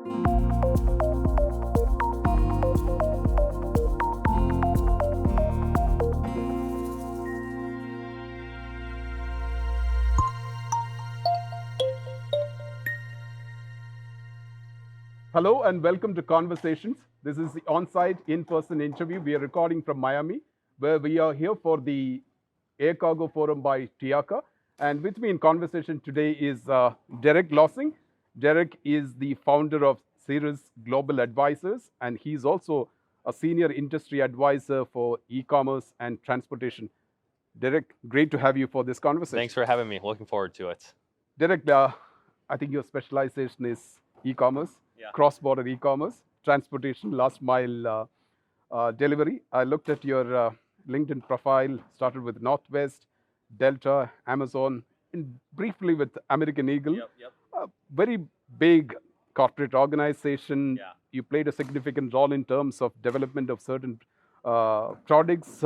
Hello and welcome to Conversations. This is the on-site, in-person interview. We are recording from Miami, where we are here for the Air Cargo Forum by TIACA. And with me in conversation today is Derek Lossing. Derek is the founder of Cirrus Global Advisors, and he's also a senior industry advisor for e-commerce and transportation. Derek, great to have you for this conversation. Thanks for having me. Looking forward to it. Derek, I think your specialization is e-commerce, cross-border e-commerce, transportation, last mile delivery. I looked at your LinkedIn profile, started with Northwest, Delta, Amazon, and briefly with American Eagle. Very big corporate organization. You played a significant role in terms of development of certain products,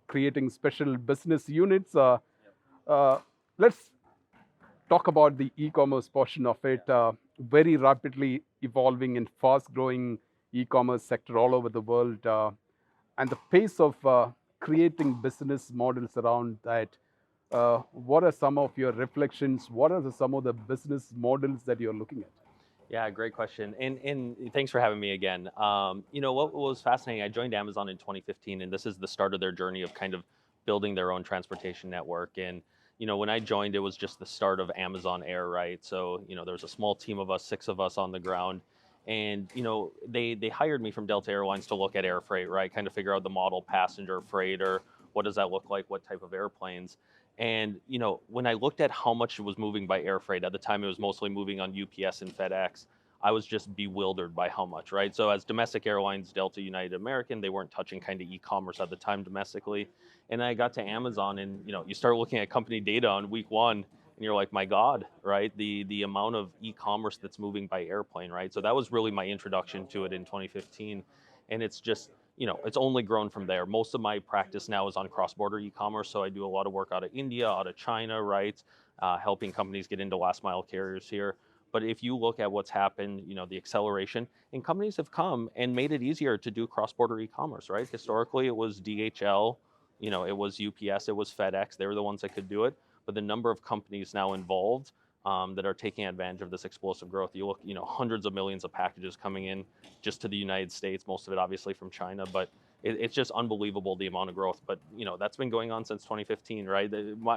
creating special business units. Let's talk about the e-commerce portion of it. Very rapidly evolving and fast-growing e-commerce sector all over the world, and the pace of creating business models around that. What are some of your reflections? What are some of the business models that you're looking at? Yeah, great question. And thanks for having me again. What was fascinating, I joined Amazon in 2015, and this is the start of their journey of kind of building their own transportation network. And when I joined, it was just the start of Amazon Air, right? So, there was a small team of us, 6 of us on the ground. And, they hired me from Delta Airlines to look at air freight, right? Kind of figure out the model passenger freight, or what does that look like? What type of airplanes? And, when I looked at how much it was moving by air freight, at the time it was mostly moving on UPS and FedEx, I was just bewildered by how much, right? So as domestic airlines, Delta, United, American, they weren't touching kind of e-commerce at the time domestically. And I got to Amazon, and you start looking at company data on week one, and you're like, my God, right? The amount of e-commerce that's moving by airplane, right? So that was really my introduction to it in 2015. And it's just, it's only grown from there. Most of my practice now is on cross-border e-commerce. So I do a lot of work out of India, out of China, right? Helping companies get into last mile carriers here. But if you look at what's happened, the acceleration, and companies have come and made it easier to do cross-border e-commerce, right? Historically, it was DHL, it was UPS, it was FedEx. They were the ones that could do it. But the number of companies now involved that are taking advantage of this explosive growth, you look, hundreds of millions of packages coming in just to the United States, most of it obviously from China, but it's just unbelievable the amount of growth. But that's been going on since 2015, right?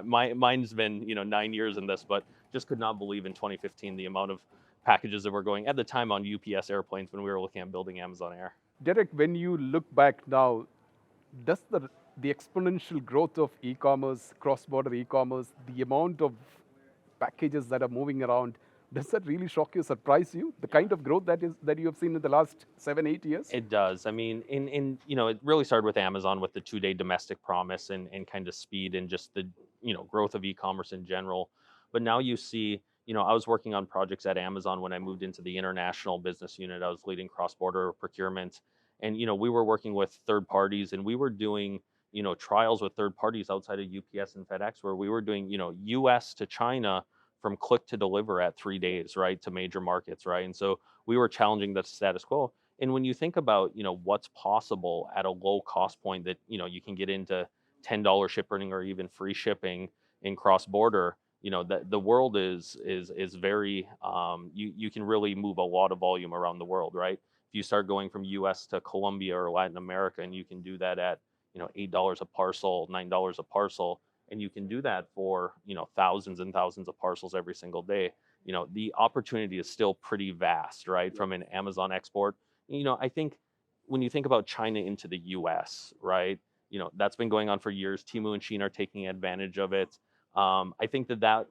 Mine's been 9 years in this, but just could not believe in 2015 the amount of packages that were going at the time on UPS airplanes when we were looking at building Amazon Air. Derek, when you look back now, does the exponential growth of e-commerce, cross-border e-commerce, the amount of packages that are moving around, does that really shock you, surprise you? The kind of growth that you have seen in the last 7-8 years? It does. I mean, it really started with Amazon with the 2-day domestic promise and kind of speed and just the growth of e-commerce in general. But now you see, I was working on projects at Amazon when I moved into the international business unit. I was leading cross-border procurement, and we were working with third parties, and we were doing trials with third parties outside of UPS and FedEx, where we were doing US to China from click to deliver at 3 days, right, to major markets, right? And so we were challenging the status quo. And when you think about what's possible at a low cost point, that you can get into $10 shipping or even free shipping in cross border, the world is very you can really move a lot of volume around the world, right? If you start going from US to Colombia or Latin America, and you can do that at $8 a parcel, $9 a parcel, and you can do that for thousands and thousands of parcels every single day, the opportunity is still pretty vast, right? From an Amazon export. I think when you think about China into the US, right, that's been going on for years. Temu and Shein are taking advantage of it. I think that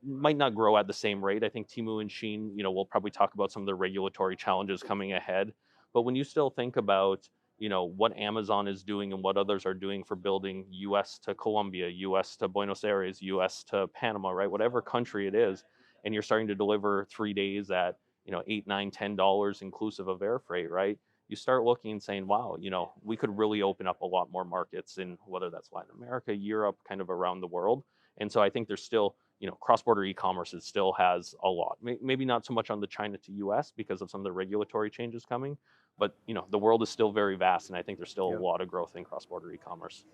might not grow at the same rate. I think Temu and Shein, we'll probably talk about some of the regulatory challenges coming ahead. But when you still think about what Amazon is doing and what others are doing for building US to Colombia, US to Buenos Aires, US to Panama, right? Whatever country it is, and you're starting to deliver 3 days at, $8, $9, $10 inclusive of air freight, right? You start looking and saying, wow, we could really open up a lot more markets in whether that's Latin America, Europe, kind of around the world. And so I think there's still, cross-border e-commerce still has a lot. Maybe not so much on the China to US because of some of the regulatory changes coming, but the world is still very vast, and I think there's still a lot of growth in cross-border e-commerce.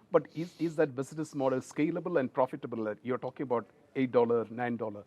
But is that business model scalable and profitable? You're talking about $8, $9.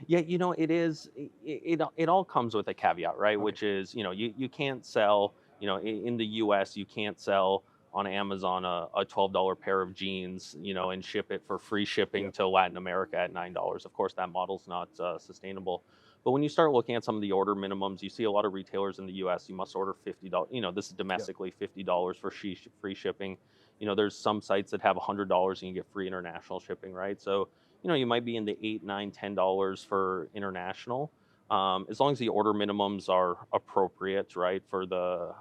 Yeah, it is. It all comes with a caveat, right? Okay. Which is, you can't sell, in the U.S. you can't sell on Amazon a $12 pair of jeans, and ship it for free shipping Yeah. to Latin America at $9. Of course, that model's not sustainable. But when you start looking at some of the order minimums, you see a lot of retailers in the U.S. You must order $50. This is domestically $50 for free shipping. There's some sites that have $100 and you get free international shipping, right? So you might be in the $8, $9, $10 for international, as long as the order minimums are appropriate, right? For the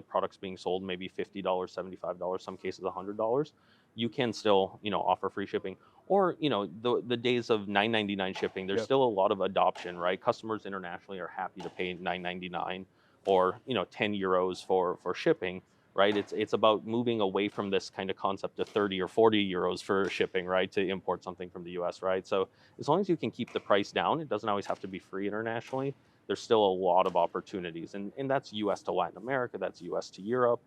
products being sold, maybe $50, $75, some cases $100, you can still offer free shipping. Or the days of $9.99 shipping, there's still a lot of adoption, right? Customers internationally are happy to pay $9.99 or 10 euros for shipping. Right, it's about moving away from this kind of concept of 30 or 40 euros for shipping, right, to import something from the U.S., right? So as long as you can keep the price down, it doesn't always have to be free internationally. There's still a lot of opportunities, and that's U.S. to Latin America, that's U.S. to Europe,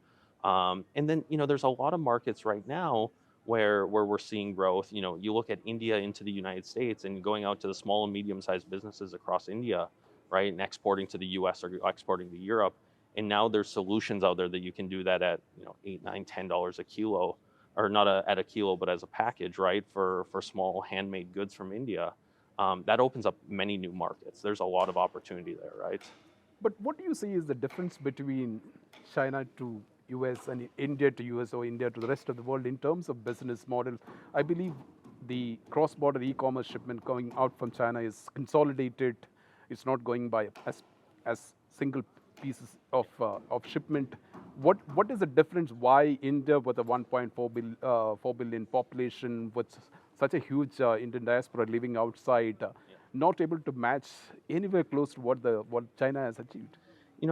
and then there's a lot of markets right now where we're seeing growth. You look at India into the United States and going out to the small and medium-sized businesses across India, right, and exporting to the U.S. or exporting to Europe. And now there's solutions out there that you can do that at $8, $9, $10 a kilo, or not at a kilo, but as a package, right? For small handmade goods from India, that opens up many new markets. There's a lot of opportunity there, right? But what do you see is the difference between China to US and India to US or India to the rest of the world in terms of business model? I believe the cross-border e-commerce shipment going out from China is consolidated. It's not going by as single pieces of shipment. What is the difference? Why India, with a 4 billion population, with such a huge Indian diaspora living outside, not able to match anywhere close to what China has achieved?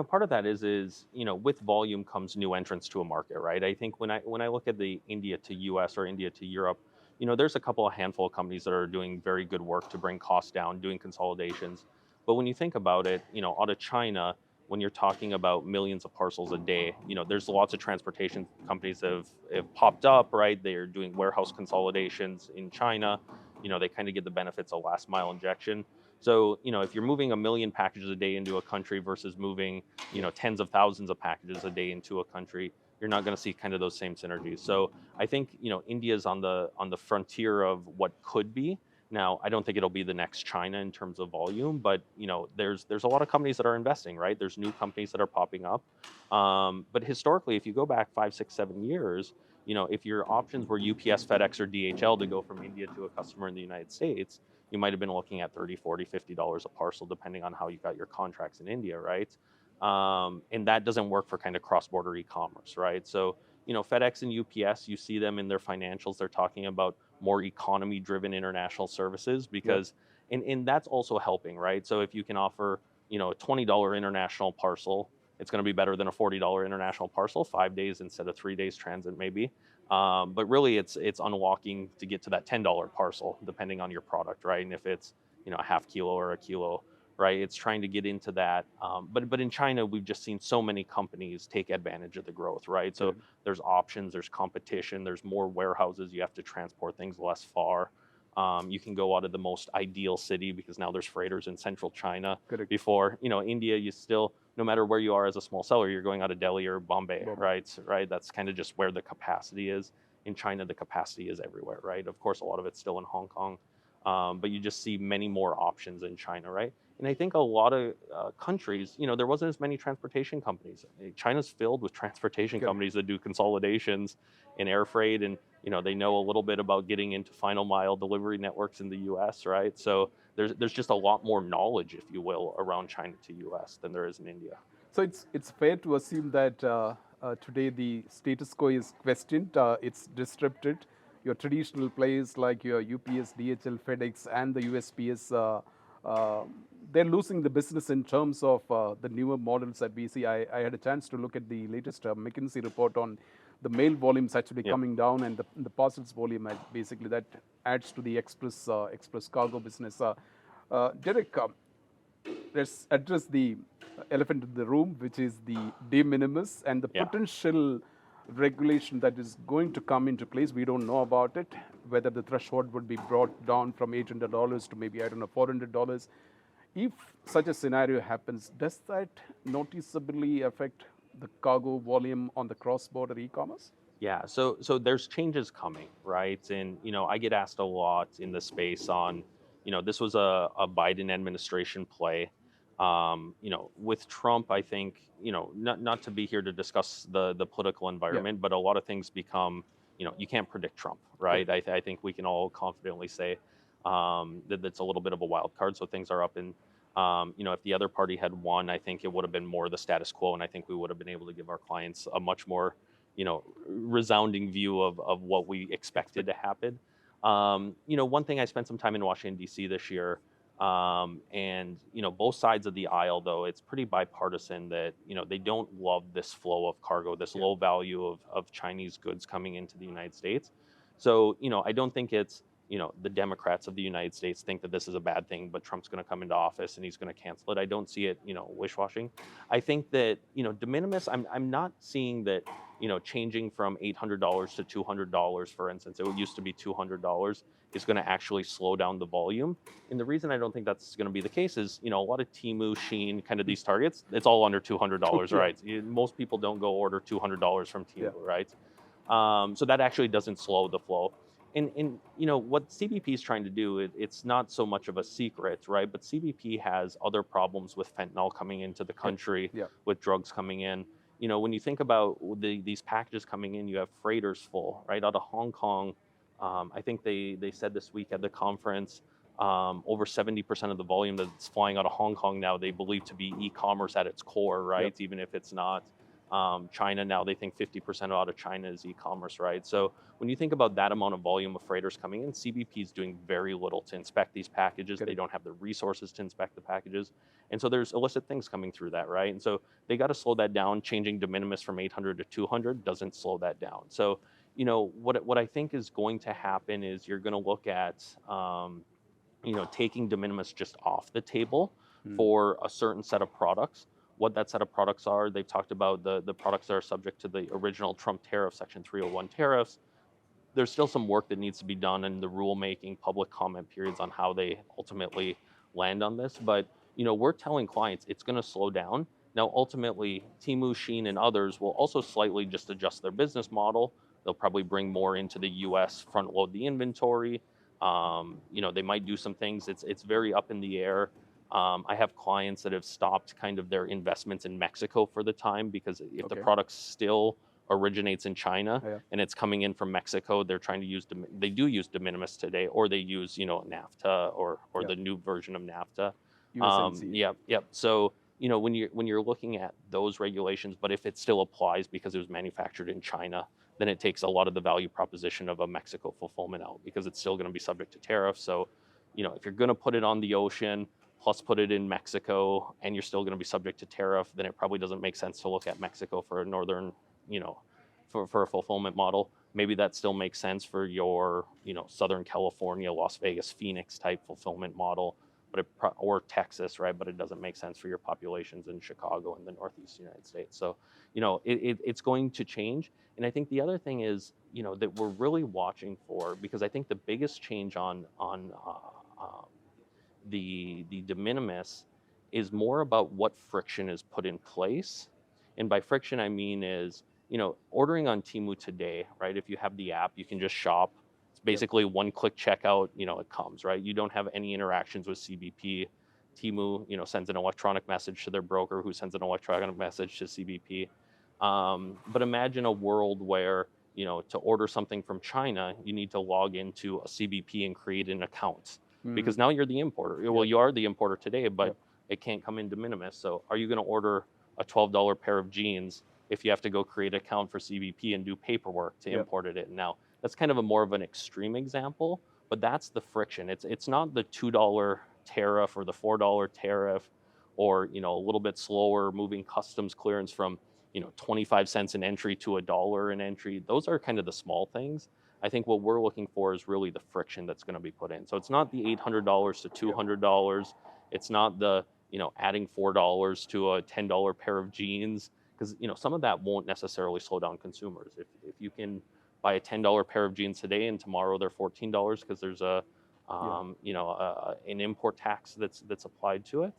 Part of that is with volume comes new entrants to a market, right? I think when I look at the India to US or India to Europe, there's a handful of companies that are doing very good work to bring costs down, doing consolidations. But when you think about it, out of China, when you're talking about millions of parcels a day, there's lots of transportation companies that have popped up, right? They're doing warehouse consolidations in China. They kind of get the benefits of last mile injection. So, if you're moving 1 million packages a day into a country versus moving, tens of thousands of packages a day into a country, you're not going to see kind of those same synergies. So I think, India's on the frontier of what could be. Now, I don't think it'll be the next China in terms of volume, but there's a lot of companies that are investing, right? There's new companies that are popping up. But historically, if you go back 5, 6, 7 years, if your options were UPS, FedEx, or DHL to go from India to a customer in the United States, you might have been looking at $30, $40, $50 a parcel, depending on how you got your contracts in India, right? And that doesn't work for kind of cross-border e-commerce, right? So, FedEx and UPS, you see them in their financials, they're talking about more economy-driven international services because, and that's also helping, right? So if you can offer, a $20 international parcel, it's going to be better than a $40 international parcel, 5 days instead of 3 days transit maybe. But really it's unlocking to get to that $10 parcel, depending on your product, right? And if it's, a half kilo or a kilo, right? It's trying to get into that. But in China, we've just seen so many companies take advantage of the growth, right? So there's options, there's competition, there's more warehouses, you have to transport things less far. You can go out of the most ideal city because now there's freighters in central China. Correct. Before, India, you still, no matter where you are as a small seller, you're going out of Delhi or Bombay, right? Right. That's kind of just where the capacity is. In China, the capacity is everywhere, right? Of course, a lot of it's still in Hong Kong, but you just see many more options in China, right? And I think a lot of countries, there wasn't as many transportation companies. China's filled with transportation companies that do consolidations in air freight, and they know a little bit about getting into final mile delivery networks in the U.S., right? So there's just a lot more knowledge, if you will, around China to U.S. than there is in India. So it's fair to assume that today the status quo is questioned, it's disrupted. Your traditional players like your UPS, DHL, FedEx, and the USPS they're losing the business in terms of the newer models that we see. I had a chance to look at the latest McKinsey report on the mail volumes actually Yep. coming down, and the parcels volume, basically that adds to the express cargo business. Derek, let's address the elephant in the room, which is the de minimis and the Yeah. potential regulation that is going to come into place. We don't know about it, whether the threshold would be brought down from $800 to maybe, I don't know, $400. If such a scenario happens, does that noticeably affect the cargo volume on the cross-border e-commerce? Yeah, so there's changes coming, right? And I get asked a lot in the space on, this was a Biden administration play. With Trump, I think, not to be here to discuss the political environment, but a lot of things become, you can't predict Trump, right? I think we can all confidently say that it's a little bit of a wild card. So things are up in, if the other party had won, I think it would have been more the status quo, and I think we would have been able to give our clients a much more resounding view of what we expected to happen. One thing, I spent some time in Washington, D.C. this year, and both sides of the aisle, though, it's pretty bipartisan that they don't love this flow of cargo, this low value of Chinese goods coming into the United States. So I don't think it's the Democrats of the United States think that this is a bad thing, but Trump's going to come into office and he's going to cancel it. I don't see it wish-washing. I think that de minimis, I'm not seeing that changing from $800 to $200, for instance, it used to be $200, is going to actually slow down the volume. And the reason I don't think that's going to be the case is, a lot of Temu, Shein, kind of these targets, it's all under $200, right? Most people don't go order $200 from Temu, right? So that actually doesn't slow the flow. And what CBP is trying to do, it's not so much of a secret, right? But CBP has other problems with fentanyl coming into the country, with drugs coming in. When you think about these packages coming in, you have freighters full, right? Out of Hong Kong, I think they said this week at the conference, over 70% of the volume that's flying out of Hong Kong now, they believe to be e-commerce at its core, right? Even if it's not. China now, they think 50% out of China is e-commerce, right? So when you think about that amount of volume of freighters coming in, CBP is doing very little to inspect these packages. They don't have the resources to inspect the packages. And so there's illicit things coming through that, right? And so they got to slow that down. Changing de minimis from 800 to 200 doesn't slow that down. So, what I think is going to happen is you're going to look at, taking de minimis just off the table for a certain set of products. What that set of products are, they've talked about the products that are subject to the original Trump tariff, Section 301 tariffs. There's still some work that needs to be done in the rulemaking, public comment periods on how they ultimately land on this. But, we're telling clients it's going to slow down. Now, ultimately, Temu, Shein, and others will also slightly just adjust their business model. They'll probably bring more into the U.S., front load the inventory. They might do some things. It's very up in the air. I have clients that have stopped kind of their investments in Mexico for the time, because if the product still originates in China and it's coming in from Mexico, they're trying to use they do use de minimis today, or they use NAFTA or the new version of NAFTA. Yep. So when you're looking at those regulations, but if it still applies because it was manufactured in China, then it takes a lot of the value proposition of a Mexico fulfillment out, because it's still going to be subject to tariffs. So if you're going to put it on the ocean plus put it in Mexico, and you're still going to be subject to tariff, then it probably doesn't make sense to look at Mexico for a northern, for a fulfillment model. Maybe that still makes sense for your, Southern California, Las Vegas, Phoenix type fulfillment model, but or Texas, right? But it doesn't make sense for your populations in Chicago and the Northeast United States. So, it's going to change. And I think the other thing is, that we're really watching for, because I think the biggest change on the de minimis is more about what friction is put in place. And by friction, I mean is, ordering on Temu today, right? If you have the app, you can just shop. It's basically one-click checkout, it comes, right? You don't have any interactions with CBP. Temu, sends an electronic message to their broker, who sends an electronic message to CBP. But imagine a world where, to order something from China, you need to log into a CBP and create an account. Because now you're the importer. Well, you are the importer today, but it can't come in de minimis. So are you going to order a $12 pair of jeans if you have to go create an account for CBP and do paperwork to import it in? Now, that's kind of more of an extreme example, but that's the friction. It's not the $2 tariff or the $4 tariff, or a little bit slower moving customs clearance from 25 cents an entry to $1 an entry. Those are kind of the small things. I think what we're looking for is really the friction that's going to be put in. So it's not the $800 to $200. It's not the adding $4 to a $10 pair of jeans, because some of that won't necessarily slow down consumers. If you can buy a $10 pair of jeans today and tomorrow they're $14 because there's an import tax that's applied to it.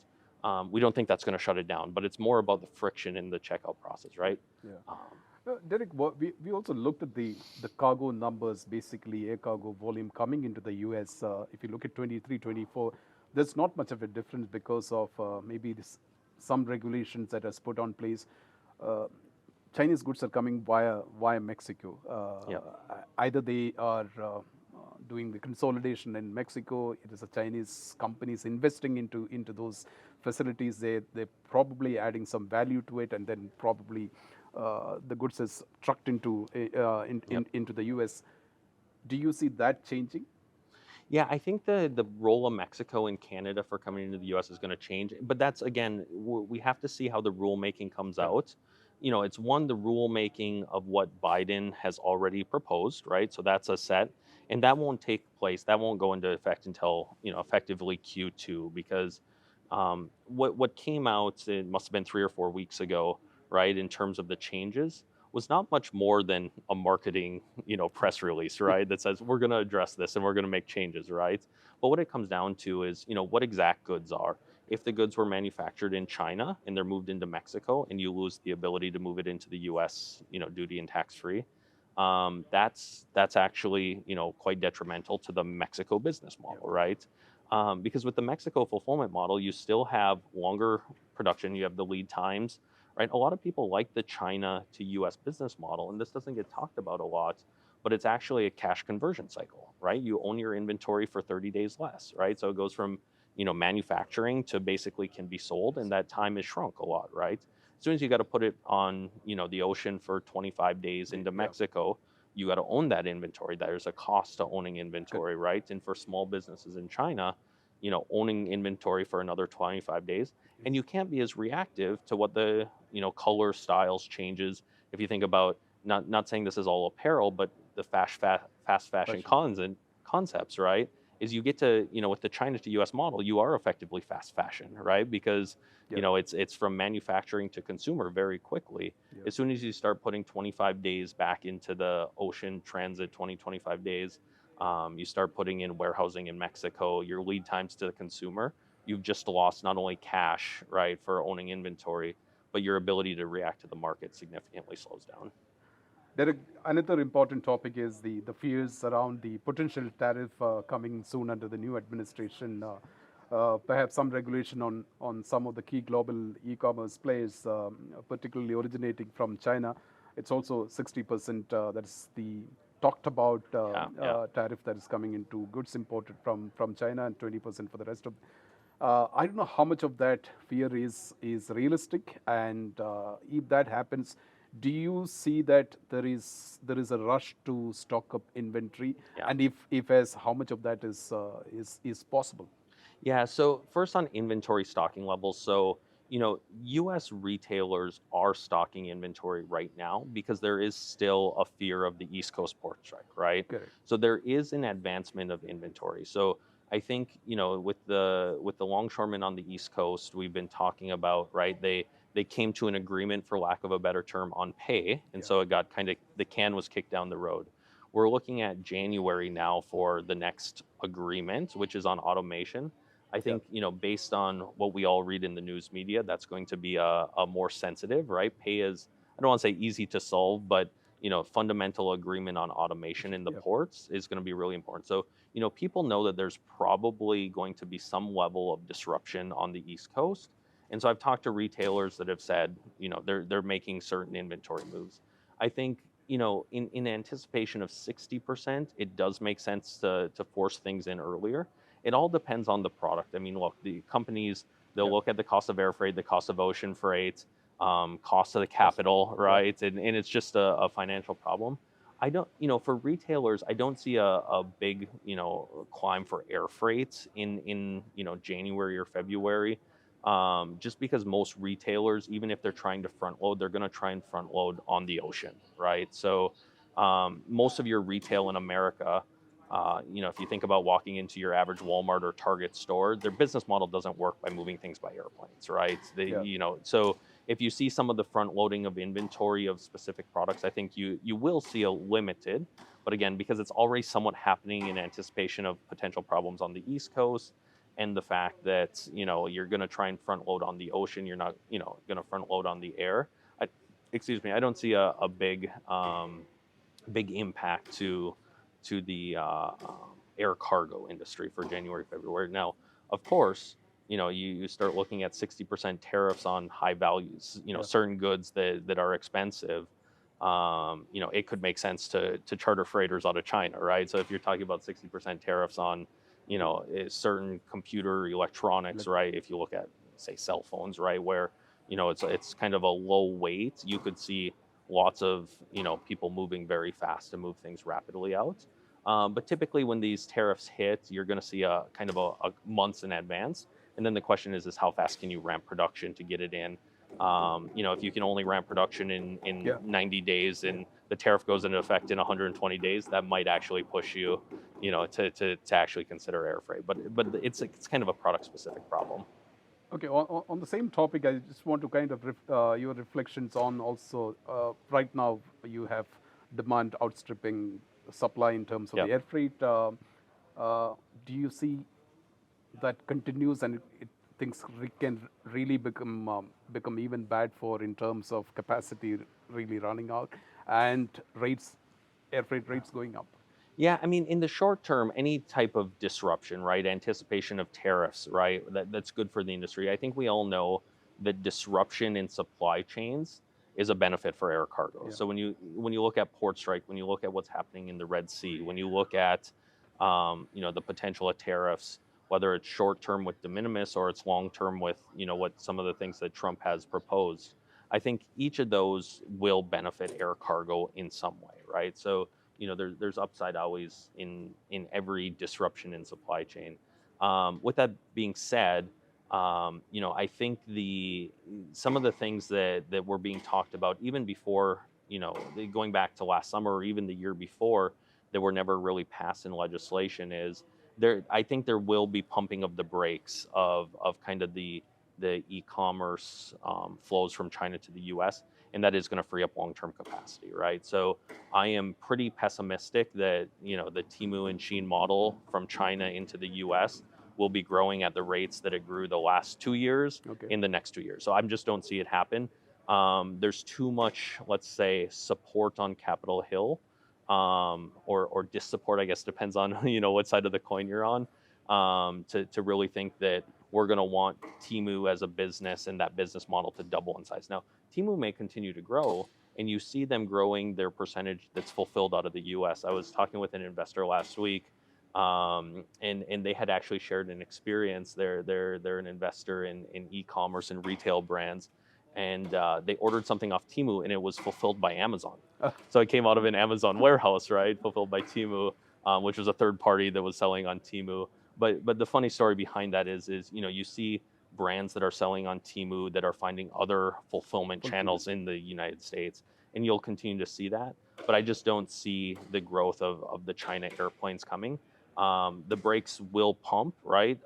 We don't think that's going to shut it down, but it's more about the friction in the checkout process, right? Yeah. Derek, we also looked at the cargo numbers, basically air cargo volume coming into the US. If you look at 23, 24, there's not much of a difference because of maybe some regulations that has put on place. Chinese goods are coming via Mexico. Either they are doing the consolidation in Mexico. It is a Chinese companies investing into those facilities. They're probably adding some value to it, and then probably the goods is trucked into the US. Do you see that changing? Yeah, I think the role of Mexico and Canada for coming into the U.S. is going to change. But that's, again, we have to see how the rulemaking comes out. It's the rulemaking of what Biden has already proposed, right? So that's a set. And that won't take place. That won't go into effect until, effectively Q2, because what came out, it must have been 3 or 4 weeks ago, right, in terms of the changes, was not much more than a marketing, press release, right, that says we're going to address this and we're going to make changes, right? But what it comes down to is, what exact goods are. If the goods were manufactured in China and they're moved into Mexico and you lose the ability to move it into the U.S., duty and tax free, that's actually, quite detrimental to the Mexico business model, right? Because with the Mexico fulfillment model, you still have longer production, you have the lead times, right? A lot of people like the China to US business model, and this doesn't get talked about a lot, but it's actually a cash conversion cycle, right? You own your inventory for 30 days less, right? So it goes from, manufacturing to basically can be sold, and that time is shrunk a lot, right? As soon as you got to put it on, the ocean for 25 days into Mexico, you got to own that inventory. There's a cost to owning inventory, right? And for small businesses in China, owning inventory for another 25 days, and you can't be as reactive to what the color styles changes. If you think about, not saying this is all apparel, but the fast fashion concepts, right, is you get to, with the China to US model, you are effectively fast fashion, right? Because it's from manufacturing to consumer very quickly. As soon as you start putting 25 days back into the ocean transit, 25 days, you start putting in warehousing in Mexico, your lead times to the consumer, you've just lost not only cash, right, for owning inventory, but your ability to react to the market significantly slows down. Derek, another important topic is the fears around the potential tariff coming soon under the new administration. Perhaps some regulation on some of the key global e-commerce players, particularly originating from China. It's also 60%. That's the talked about tariff that is coming into goods imported from China, and 20% for the rest of. I don't know how much of that fear is realistic, and if that happens, do you see that there is a rush to stock up inventory, and if as how much of that is possible? Yeah. So first on inventory stocking levels, so U.S. retailers are stocking inventory right now because there is still a fear of the East Coast port strike, right? Correct. So there is an advancement of inventory. So I think with the longshoremen on the East Coast, we've been talking about, right? They came to an agreement, for lack of a better term, on pay, and so it got the can was kicked down the road. We're looking at January now for the next agreement, which is on automation. I think, based on what we all read in the news media, that's going to be a more sensitive, right? Pay is, I don't want to say easy to solve, but, fundamental agreement on automation in the ports is going to be really important. So, people know that there's probably going to be some level of disruption on the East Coast. And so I've talked to retailers that have said, they're making certain inventory moves. I think, in anticipation of 60%, it does make sense to force things in earlier. It all depends on the product. I mean, look, the companies, they'll look at the cost of air freight, the cost of ocean freight, cost of the capital, right? And it's just a financial problem. I don't, for retailers, I don't see a big, climb for air freight in January or February. Just because most retailers, even if they're trying to front load, they're going to try and front load on the ocean, right? So most of your retail in America, if you think about walking into your average Walmart or Target store, their business model doesn't work by moving things by airplanes, right? Yeah. So if you see some of the front loading of inventory of specific products, I think you will see a limited, but again, because it's already somewhat happening in anticipation of potential problems on the East Coast, and the fact that you're going to try and front load on the ocean, you're not going to front load on the air. I, excuse me, I don't see a big impact to the air cargo industry for January, February. Now, of course, you start looking at 60% tariffs on high values, Yeah. certain goods that are expensive. It could make sense to charter freighters out of China, right? So if you're talking about 60% tariffs on, certain computer electronics, right? If you look at, say, cell phones, right, where it's kind of a low weight, you could see lots of people moving very fast to move things rapidly out. But typically, when these tariffs hit, you're going to see a kind of a months in advance, and then the question is how fast can you ramp production to get it in? If you can only ramp production in Yeah. 90 days and the tariff goes into effect in 120 days, that might actually push you, to actually consider air freight. But it's kind of a product specific problem. Okay, on the same topic, I just want to kind of your reflections on also right now you have demand outstripping supply in terms of Yeah. the air freight. Do you see that continues and things can really become even bad for in terms of capacity really running out and rates, air freight rates going up? Yeah, I mean, in the short term, any type of disruption, right? Anticipation of tariffs, right? That's good for the industry. I think we all know that disruption in supply chains is a benefit for air cargo. Yeah. So when you look at port strike, when you look at what's happening in the Red Sea, when you look at the potential of tariffs, whether it's short term with de minimis or it's long term with what some of the things that Trump has proposed, I think each of those will benefit air cargo in some way, right? So there's upside always in every disruption in supply chain. With that being said, I think some of the things that were being talked about even before, going back to last summer or even the year before, that were never really passed in legislation is there. I think there will be pumping of the brakes of kind of the e-commerce flows from China to the U.S., and that is going to free up long-term capacity, right? So I am pretty pessimistic that the Temu and Shein model from China into the U.S. will be growing at the rates that it grew the last 2 years Okay. in the next 2 years. So I just don't see it happen. There's too much, let's say, support on Capitol Hill, or dissupport, I guess, depends on what side of the coin you're on, to really think that we're going to want Temu as a business and that business model to double in size. Now, Temu may continue to grow, and you see them growing their percentage that's fulfilled out of the U.S. I was talking with an investor last week, and they had actually shared an experience. They're an investor in e-commerce and retail brands, and they ordered something off Temu, and it was fulfilled by Amazon. So it came out of an Amazon warehouse, right, fulfilled by Temu, which was a third party that was selling on Temu. But the funny story behind that is you see brands that are selling on Temu that are finding other fulfillment channels in the United States, and you'll continue to see that. But I just don't see the growth of the China airplanes coming. The brakes will pump, right?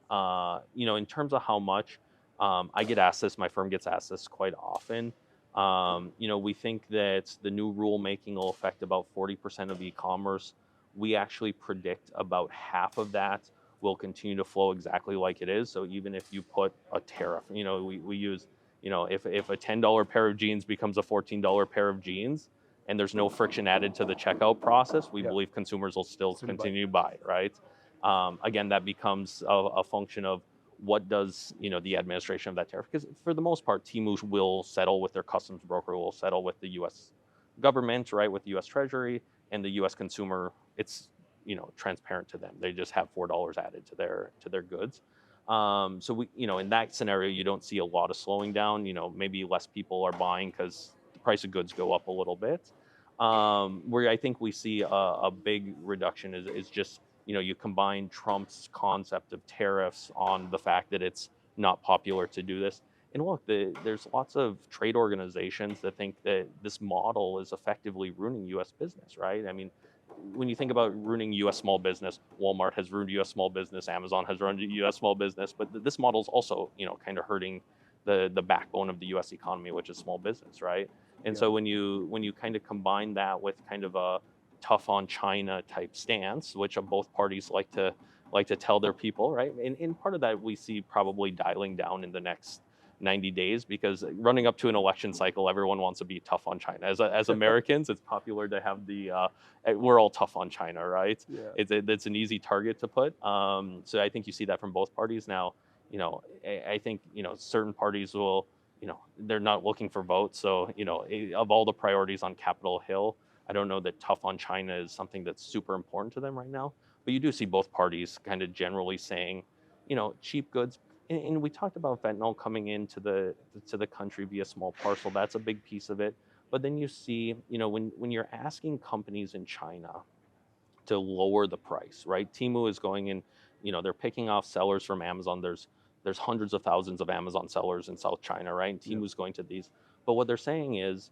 In terms of how much, I get asked this, my firm gets asked this quite often. We think that the new rulemaking will affect about 40% of e-commerce. We actually predict about half of that will continue to flow exactly like it is. So even if you put a tariff, we use, if a $10 pair of jeans becomes a $14 pair of jeans, and there's no friction added to the checkout process, we believe consumers will still continue to buy, right? Again, that becomes a function of what does the administration of that tariff, because for the most part, Temu will settle with their customs broker, will settle with the U.S. government, right, with the U.S. Treasury, and the U.S. consumer. It's transparent to them. They just have $4 added to their goods. So we, in that scenario, you don't see a lot of slowing down. Maybe less people are buying because the price of goods go up a little bit. Where I think we see a big reduction is just, you combine Trump's concept of tariffs on the fact that it's not popular to do this. And look, there's lots of trade organizations that think that this model is effectively ruining U.S. business, right? I mean, when you think about ruining U.S. small business, Walmart has ruined U.S. small business, Amazon has ruined U.S. small business, but this model is also, kind of hurting the backbone of the U.S. economy, which is small business, right? And Yeah. so when you kind of combine that with kind of a tough on China type stance, which both parties like to tell their people, right? And part of that we see probably dialing down in the next 90 days, because running up to an election cycle, everyone wants to be tough on China. As Americans, it's popular to have we're all tough on China, right? Yeah. It's an easy target to put. So I think you see that from both parties now. I think certain parties will, they're not looking for votes. So of all the priorities on Capitol Hill, I don't know that tough on China is something that's super important to them right now. But you do see both parties kind of generally saying, cheap goods. And we talked about fentanyl coming into the country via small parcel. That's a big piece of it. But then you see, when you're asking companies in China to lower the price, right? Temu is going in, they're picking off sellers from Amazon. There's hundreds of thousands of Amazon sellers in South China, right? And Temu's going to these. But what they're saying is,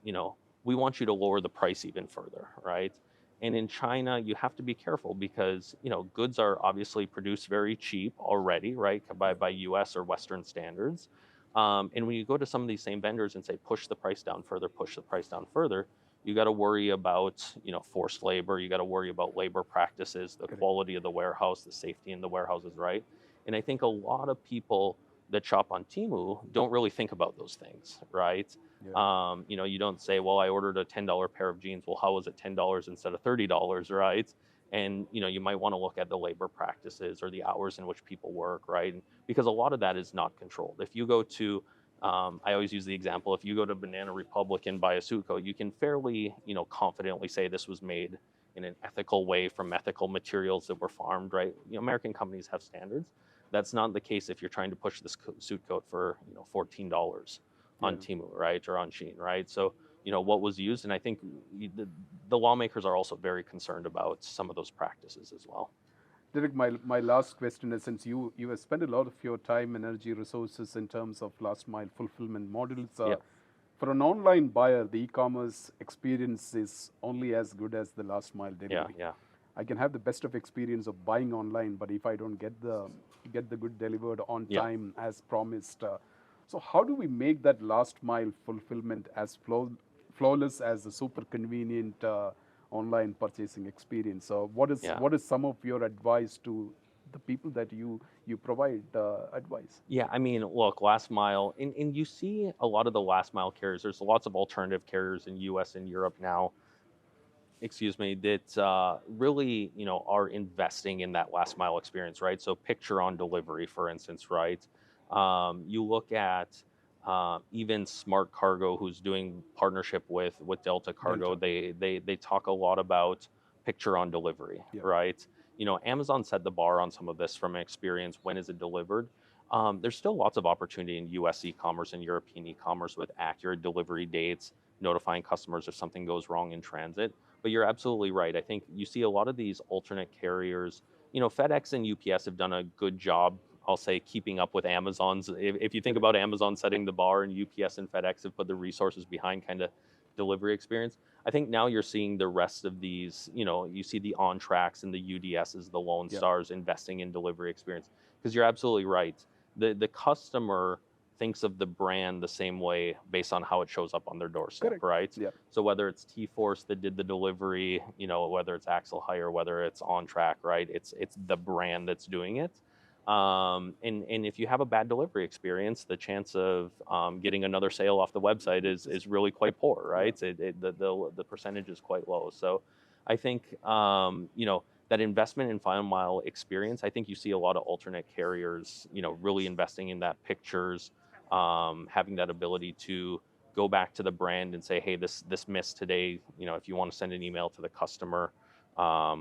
we want you to lower the price even further, right? And in China, you have to be careful because, goods are obviously produced very cheap already, right? By US or Western standards. And when you go to some of these same vendors and say, push the price down further, push the price down further, you got to worry about, forced labor. You got to worry about labor practices, the quality of the warehouse, the safety in the warehouses, right? And I think a lot of people that shop on Temu don't really think about those things, right? Yeah. You don't say, well, I ordered a $10 pair of jeans. Well, how was it $10 instead of $30, right? And you might want to look at the labor practices or the hours in which people work, right? Because a lot of that is not controlled. If you go to I always use the example, if you go to Banana Republic and buy a suit coat, you can fairly, confidently say this was made in an ethical way from ethical materials that were farmed, right? American companies have standards. That's not the case if you're trying to push this suit coat for, $14 on Yeah. Temu, right? Or on Shein, right? So, what was used. And I think the lawmakers are also very concerned about some of those practices as well. Derek, my last question is, since you have spent a lot of your time, energy, resources in terms of last mile fulfillment models, Yep. for an online buyer, the e-commerce experience is only as good as the last mile Yeah. delivery. Yeah. I can have the best of experience of buying online, but if I don't get the good delivered on Yeah. time as promised, so how do we make that last mile fulfillment as flawless as a super convenient online purchasing experience? So Yeah. what is some of your advice to the people that you provide advice? Yeah, I mean, look, last mile, and you see a lot of the last mile carriers. There's lots of alternative carriers in U.S. and Europe now, excuse me, that really, are investing in that last mile experience, right? So picture on delivery, for instance, right? You look at even Smart Cargo, who's doing partnership with Delta Cargo. Delta. They talk a lot about picture on delivery, Yeah. right? Amazon set the bar on some of this from an experience. When is it delivered? There's still lots of opportunity in U.S. e-commerce and European e-commerce with accurate delivery dates, notifying customers if something goes wrong in transit. But you're absolutely right. I think you see a lot of these alternate carriers. FedEx and UPS have done a good job, I'll say, keeping up with Amazon's. If you think about Amazon setting the bar, and UPS and FedEx have put the resources behind kind of delivery experience, I think now you're seeing the rest of these, you see the OnTracks and the UDSs, the Lone Yeah. Stars investing in delivery experience. Because you're absolutely right. The customer thinks of the brand the same way based on how it shows up on their doorstep, Correct. right? Yeah. So whether it's T-Force that did the delivery, whether it's Axel Hire, whether it's OnTrack, right? It's the brand that's doing it. And if you have a bad delivery experience, the chance of getting another sale off the website is really quite poor, right? The percentage is quite low. So I think that investment in final mile experience, I think you see a lot of alternate carriers, really investing in that pictures, having that ability to go back to the brand and say, hey, this missed today. If you want to send an email to the customer,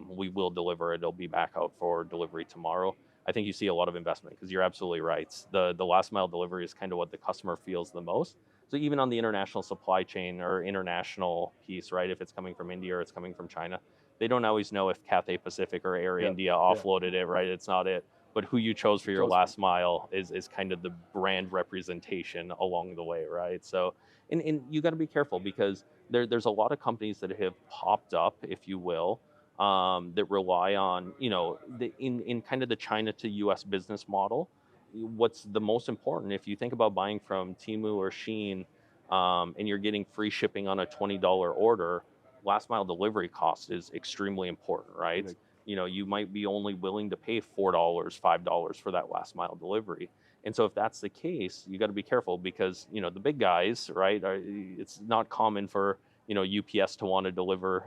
we will deliver it. It'll be back out for delivery tomorrow. I think you see a lot of investment because you're absolutely right. The last mile delivery is kind of what the customer feels the most. So even on the international supply chain or international piece, right, if it's coming from India or it's coming from China, they don't always know if Cathay Pacific or Air India offloaded it, right? It's not it. But who you chose for your last mile is kind of the brand representation along the way, right? So, and you got to be careful because there's a lot of companies that have popped up, if you will, that rely on, in kind of the China to US business model. What's the most important, if you think about buying from Temu or Shein, and you're getting free shipping on a $20 order, last mile delivery cost is extremely important, right? Right. You might be only willing to pay $4, $5 for that last mile delivery. And so if that's the case, you got to be careful because, the big guys, right, it's not common for, UPS to want to deliver,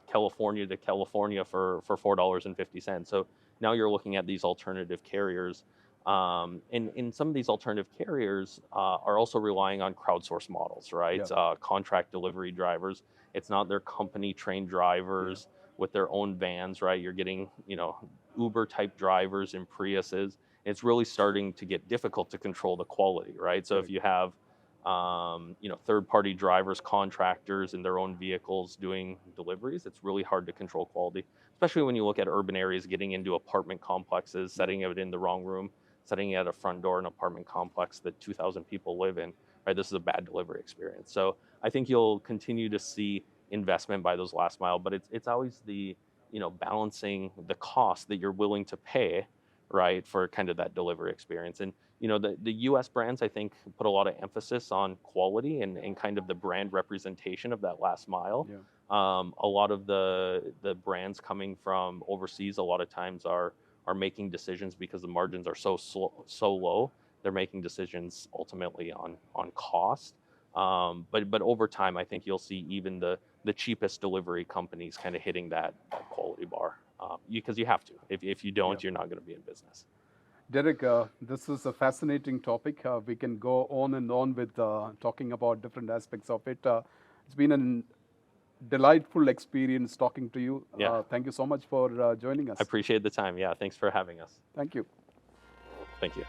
California to California for $4.50. So now you're looking at these alternative carriers. And some of these alternative carriers are also relying on crowdsource models, right? Contract delivery drivers. It's not their company trained drivers with their own vans, right? You're getting, Uber type drivers in Priuses. It's really starting to get difficult to control the quality, right? So if you have, third-party drivers, contractors in their own vehicles doing deliveries, it's really hard to control quality, especially when you look at urban areas, getting into apartment complexes, setting it in the wrong room, setting it at a front door in an apartment complex that 2,000 people live in, right? This is a bad delivery experience. So I think you'll continue to see investment by those last mile, but it's always the, balancing the cost that you're willing to pay, right, for kind of that delivery experience. And, the US brands, I think, put a lot of emphasis on quality and kind of the brand representation of that last mile. A lot of the brands coming from overseas, a lot of times are making decisions because the margins are so low. They're making decisions ultimately on cost. But over time, I think you'll see even the cheapest delivery companies kind of hitting that quality bar because you have to. If you don't, you're not going to be in business. Derek, this is a fascinating topic. We can go on and on with talking about different aspects of it. It's been a delightful experience talking to you. Thank you so much for joining us. I appreciate the time. Yeah, thanks for having us. Thank you. Thank you.